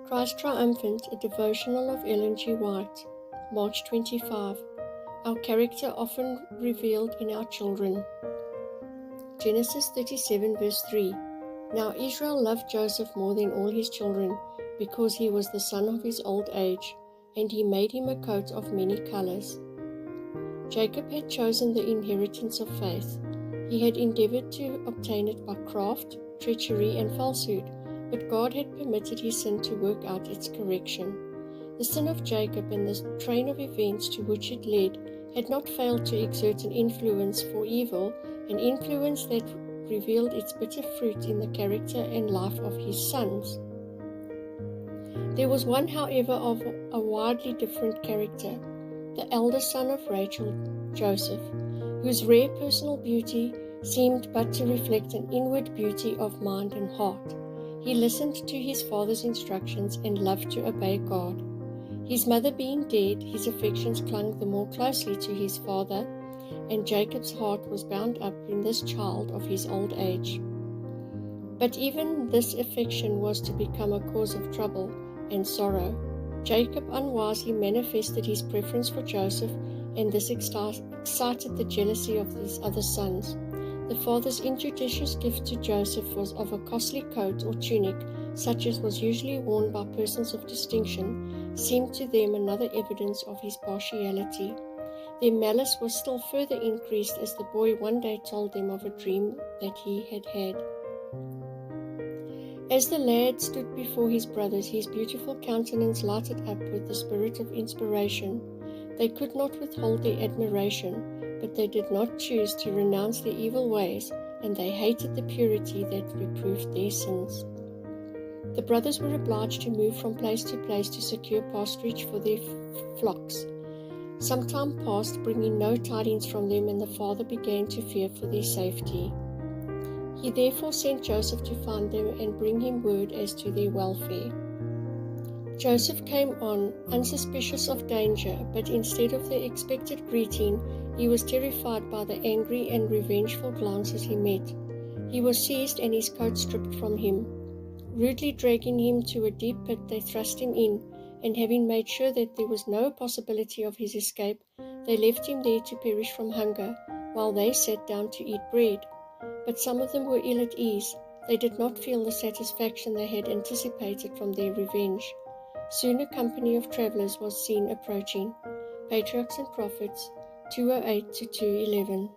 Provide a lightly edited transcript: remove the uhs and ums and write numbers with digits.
Christ Triumphant, a devotional of Ellen G. White, March 25. Our character often revealed in our children. Genesis 37 verse 3. Now Israel loved Joseph more than all his children, because he was the son of his old age, and he made him a coat of many colors. Jacob had chosen the inheritance of faith. He had endeavored to obtain it by craft, treachery, and falsehood, but God had permitted his sin to work out its correction. The sin of Jacob and the train of events to which it led had not failed to exert an influence for evil, an influence that revealed its bitter fruit in the character and life of his sons. There was one, however, of a widely different character, the elder son of Rachel, Joseph, whose rare personal beauty seemed but to reflect an inward beauty of mind and heart. He listened to his father's instructions and loved to obey God. His mother being dead, his affections clung the more closely to his father, and Jacob's heart was bound up in this child of his old age. But even this affection was to become a cause of trouble and sorrow. Jacob unwisely manifested his preference for Joseph, and this excited the jealousy of his other sons. The father's injudicious gift to Joseph was of a costly coat or tunic, such as was usually worn by persons of distinction, seemed to them another evidence of his partiality. Their malice was still further increased as the boy one day told them of a dream that he had had. As the lad stood before his brothers, his beautiful countenance lighted up with the spirit of inspiration. They could not withhold their admiration, but they did not choose to renounce their evil ways, and they hated the purity that reproved their sins. The brothers were obliged to move from place to place to secure pasturage for their flocks. Some time passed, bringing no tidings from them, and the father began to fear for their safety. He therefore sent Joseph to find them and bring him word as to their welfare. Joseph came on, unsuspicious of danger, but instead of the expected greeting, he was terrified by the angry and revengeful glances he met. He was seized and his coat stripped from him. Rudely dragging him to a deep pit, they thrust him in, and having made sure that there was no possibility of his escape, they left him there to perish from hunger, while they sat down to eat bread. But some of them were ill at ease. They did not feel the satisfaction they had anticipated from their revenge. Soon a company of travelers was seen approaching. Patriarchs and Prophets 2:08-2:11.